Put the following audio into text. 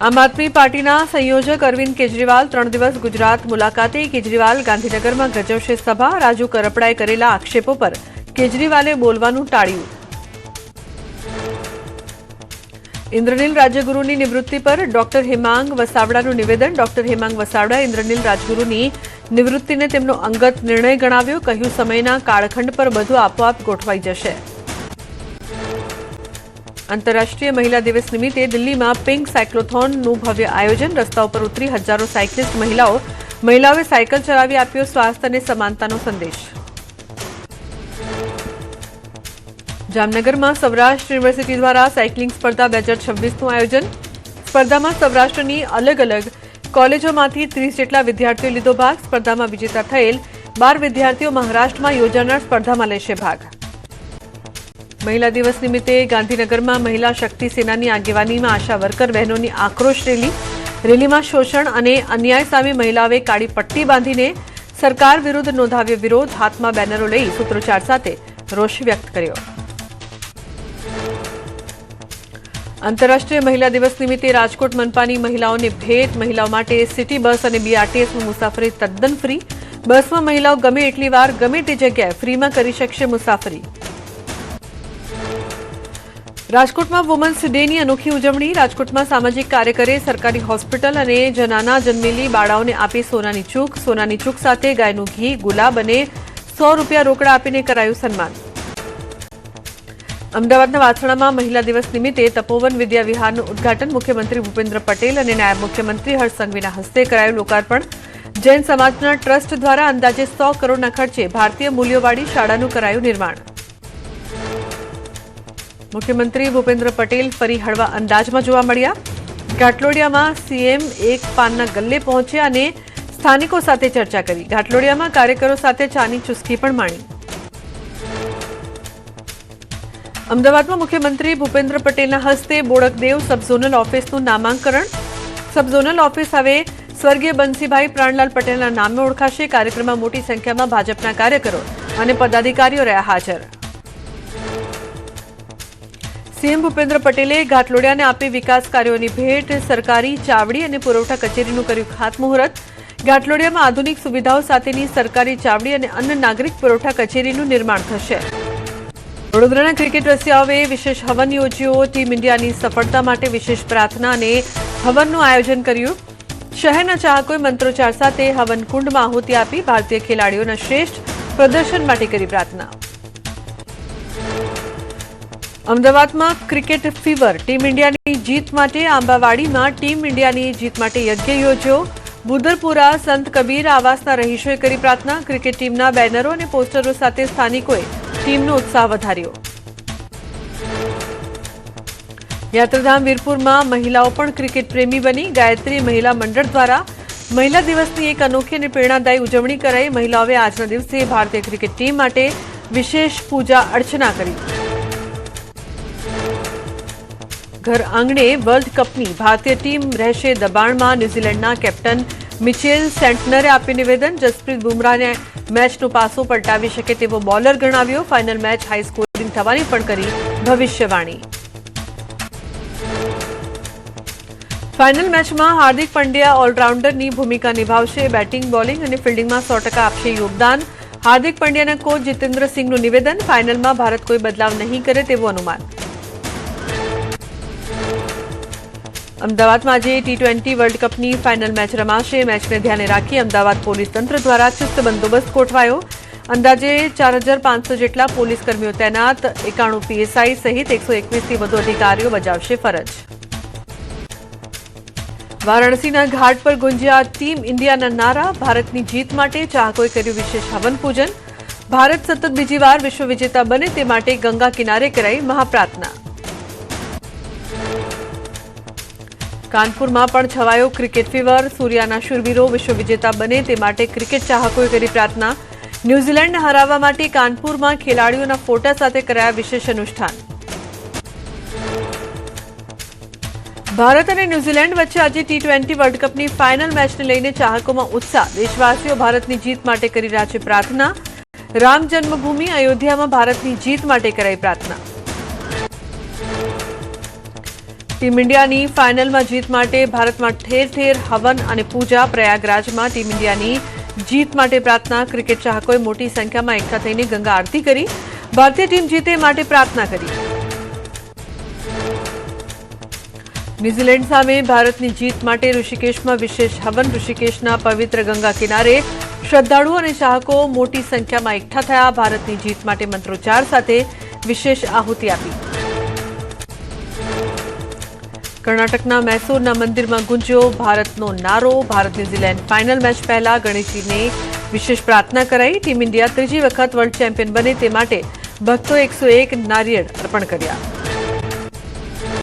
આમ આદમી પાર્ટીના સંયોજક અરવિંદ કેજરીવાલ 3 દિવસ ગુજરાત મુલાકાતે. કેજરીવાલ ગાંધીનગરમાં ગજવશે સભા. રાજુ કરપડાએ કરેલા આક્ષેપો પર કેજરીવાલે બોલવાનું ટાળ્યું. ઇન્દ્રનીલ રાજ્યગુરુની નિવૃત્તિ પર ડોક્ટર હેમાંગ વસાવડાનું નિવેદન. ડોક્ટર હેમાંગ વસાવડાએ ઇન્દ્રનીલ રાજ્યગુરુની નિવૃત્તિને તેમનો અંગત નિર્ણય ગણાવ્યો. કહ્યું, સમયના કાળખંડ પર બધું આપોઆપ ગોઠવાઈ જશે. આંતરરાષ્ટ્રીય મહિલા દિવસ નિમિત્તે દિલ્હીમાં પિંક સાયક્લોથોનનું ભવ્ય આયોજન. રસ્તા ઉપર ઉતરી હજારો સાયકલિસ્ટ મહિલાઓએ સાયકલ ચલાવી આપ્યો સ્વાસ્થ્ય અને સમાનતાનો સંદેશ. જામનગરમાં સૌરાષ્ટ્ર યુનિવર્સિટી દ્વારા સાયકલિંગ સ્પર્ધા 2026નું આયોજન. સ્પર્ધામાં સૌરાષ્ટ્રની અલગ અલગ કોલેજોમાંથી 30 જેટલા વિદ્યાર્થીઓએ લીધો ભાગ. સ્પર્ધામાં વિજેતા થયેલ 12 વિદ્યાર્થીઓ મહારાષ્ટ્રમાં યોજાનાર સ્પર્ધામાં લેશે ભાગ. મહિલા દિવસ નિમિત્તે ગાંધીનગરમાં મહિલા શક્તિ સેનાની આગેવાનીમાં આશા વર્કર બહેનોની આક્રોશ રેલી. રેલીમાં શોષણ અને અન્યાય સામે મહિલાઓએ કાળી પટ્ટી બાંધીને સરકાર વિરુદ્ધ નોંધાવ્યો વિરોધ. હાથમાં બેનરો લઈ સૂત્રોચ્ચાર સાથે રોષ વ્યક્ત કર્યો. આંતરરાષ્ટ્રીય મહિલા દિવસ નિમિત્તે રાજકોટ મનપાની મહિલાઓને ભેટ. મહિલાઓ માટે સિટી બસ અને બીઆરટીએસમાં મુસાફરી તદ્દન ફ્રી. બસમાં મહિલાઓ ગમે એટલી વાર ગમે તે જગ્યાએ ફ્રીમાં કરી શકશે મુસાફરી. રાજકોટમાં વુમન્સ ડેની અનોખી ઉજવણી. રાજકોટમાં સામાજિક કાર્યકરે સરકારી હોસ્પિટલ અને જનાના જન્મેલી બાળાઓને આપી સોનાની ચૂક. સોનાની ચૂક સાથે ગાયનું ઘી, ગુલાબ અને ₹100 રોકડા આપીને કરાયું સન્માન. અમદાવાદના વાછડામાં મહિલા દિવસ નિમિત્તે તપોવન વિદ્યા વિહારનું ઉદ્ઘાટન. મુખ્યમંત્રી ભૂપેન્દ્ર પટેલ અને નાયબ મુખ્યમંત્રી હર્ષ સંઘવીના હસ્તે કરાયું લોકાર્પણ. જૈન સમાજના ટ્રસ્ટ દ્વારા અંદાજે 100 કરોડના ખર્ચે ભારતીય મૂલ્યોવાળી શાળાનું કરાયું નિર્માણ. મુખ્યમંત્રી ભૂપેન્દ્ર પટેલ ફરી હળવા અંદાજમાં જોવા મળ્યા. ઘાટલોડિયામાં સીએમ એક પાનના ગલ્લે પહોંચ્યા અને સ્થાનિકો સાથે ચર્ચા કરી. ઘાટલોડિયામાં કાર્યકરો સાથે ચાની ચુસ્કી પણ માણી. અમદાવાદમાં મુખ્યમંત્રી ભૂપેન્દ્ર પટેલના હસ્તે બોડકદેવ સબઝોનલ ઓફિસનું નામાંકન. સબઝોનલ ઓફિસ હવે સ્વર્ગીય બંસીભાઈ પ્રાણલાલ પટેલના નામે ઓળખાશે. કાર્યક્રમમાં મોટી સંખ્યામાં ભાજપના કાર્યકરો અને પદાધિકારીઓ રહ્યા હાજર. સીએમ ભૂપેન્દ્ર પટેલે ઘાટલોડિયાને આપી વિકાસ કાર્યોની ભેટ. સરકારી ચાવડી અને પુરવઠા કચેરીનું કર્યું ખાતમુહૂર્ત. ઘાટલોડિયામાં આધુનિક સુવિધાઓ સાથેની સરકારી ચાવડી અને અન્ન નાગરિક પુરવઠા કચેરીનું નિર્માણ થશે. વડોદરાના ક્રિકેટ રસિયાઓએ વિશેષ હવન યોજ્યો. ટીમ ઇન્ડિયાની સફળતા માટે વિશેષ પ્રાર્થના અને હવનનું આયોજન કર્યું. શહેરના ચાહકોએ મંત્રોચ્ચાર સાથે હવન કુંડમાં આહુતિ આપી. ભારતીય ખેલાડીઓના શ્રેષ્ઠ પ્રદર્શન માટે કરી પ્રાર્થના. અમદાવાદમાં ક્રિકેટ ફીવર. ટીમ ઇન્ડિયાની જીત માટે આંબાવાડીમાં ટીમ ઇન્ડિયાની જીત માટે યજ્ઞ યોજ્યો. બુદરપુરા સંત કબીર આવાસના રહીશોએ કરી પ્રાર્થના. ક્રિકેટ ટીમના બેનરો અને પોસ્ટરો સાથે સ્થાનિકોએ ટીમનો ઉત્સાહ વધાર્યો. યાત્રાધામ વીરપુરમાં મહિલાઓ પણ ક્રિકેટ પ્રેમી બની. ગાયત્રી મહિલા મંડળ દ્વારા મહિલા દિવસની એક અનોખી અને પ્રેરણાદાયી ઉજવણી કરાઈ. મહિલાઓએ આજના દિવસે ભારતીય ક્રિકેટ ટીમ માટે વિશેષ પૂજા અર્ચના કરી. ઘર આંગણે વર્લ્ડ કપની ભારતીય ટીમ રહેશે દબાણમાં. ન્યૂઝીલેન્ડના કેપ્ટન મિચેલ સેન્ટનરે આપ્યું નિવેદન. જસપ્રીત બુમરાહને મેચનો પાસો પલટાવી શકે તેવો બોલર ગણાવ્યો. ફાઇનલ મેચ હાઈ સ્કોરિંગ થવાની પણ કરી ભવિષ્યવાણી. ફાઇનલ મેચમાં હાર્દિક પંડ્યા ઓલરાઉન્ડરની ભૂમિકા નિભાવશે. બેટિંગ, બોલિંગ અને ફિલ્ડિંગમાં 100% આપશે યોગદાન. હાર્દિક પંડ્યાના કોચ જીતેન્દ્ર સિંહનું નિવેદન. ફાઇનલમાં ભારત કોઈ બદલાવ નહીં કરે તેવું અનુમાન. અમદાવાદમાં આજે T20 વર્લ્ડ કપની ફાઇનલ મેચ રમાશે. મેચને ધ્યાને રાખી અમદાવાદ પોલીસ તંત્ર દ્વારા ચુસ્ત બંદોબસ્ત ગોઠવાયો. અંદાજે 4500 જેટલા પોલીસ કર્મીઓ તૈનાત. 91 પીએસઆઈ સહિત 121થી વધુ અધિકારીઓ બજાવશે ફરજ. વારાણસીના ઘાટ પર ગુંજ્યા ટીમ ઇન્ડિયાના નારા. ભારતની જીત માટે ચાહકોએ કર્યું વિશેષ હવન પૂજન. ભારત સતત બીજી વાર વિશ્વ વિજેતા બને તે માટે ગંગા કિનારે કરાઈ મહાપ્રાર્થના. કાનપુરમાં પણ છવાયો ક્રિકેટ ફીવર. સૂર્યાના શૂરવીરો વિશ્વ વિજેતા બને તે માટે ક્રિકેટ ચાહકોએ કરી પ્રાર્થના. ન્યૂઝીલેન્ડને હરાવવા માટે કાનપુરમાં ખેલાડીઓના ફોટા સાથે કરાયા વિશેષ અનુષ્ઠાન. ભારત અને ન્યૂઝીલેન્ડ વચ્ચે આજે T20 વર્લ્ડ કપની ફાઇનલ મેચને લઈને ચાહકોમાં ઉત્સાહ. દેશવાસીઓ ભારતની જીત માટે કરી રહ્યા છે પ્રાર્થના. રામ જન્મભૂમિ અયોધ્યામાં ભારતની જીત માટે કરાઈ પ્રાર્થના. ટીમ ઇન્ડિયાની ફાઇનલમાં જીત માટે ભારતમાં ઠેર ઠેર હવન અને પૂજા. પ્રયાગરાજમાં ટીમ ઇન્ડિયાની જીત માટે પ્રાર્થના. ક્રિકેટ ચાહકોએ મોટી સંખ્યામાં એકઠા થઈને ગંગા આરતી કરી. ભારતીય ટીમ જીતે માટે પ્રાર્થના કરી. ન્યૂઝીલેન્ડ સામે ભારતની જીત માટે ઋષિકેશમાં વિશેષ હવન. ઋષિકેશના પવિત્ર ગંગા કિનારે શ્રદ્ધાળુઓ અને ચાહકો મોટી સંખ્યામાં એકઠા થયા. ભારતની જીત માટે મંત્રોચ્ચાર સાથે વિશેષ આહુતિ આપી. કર્ણાટકના મૈસૂરના મંદિરમાં ગુંજ્યો ભારતનો નારો. ભારત ન્યૂઝીલેન્ડ ફાઇનલ મેચ પહેલા ગણેશજીને વિશેષ પ્રાર્થના કરાઈ. ટીમ ઇન્ડિયા ત્રીજી વખત વર્લ્ડ ચેમ્પિયન બને તે માટે ભક્તોએ 101 નારિયેળ અર્પણ કર્યા.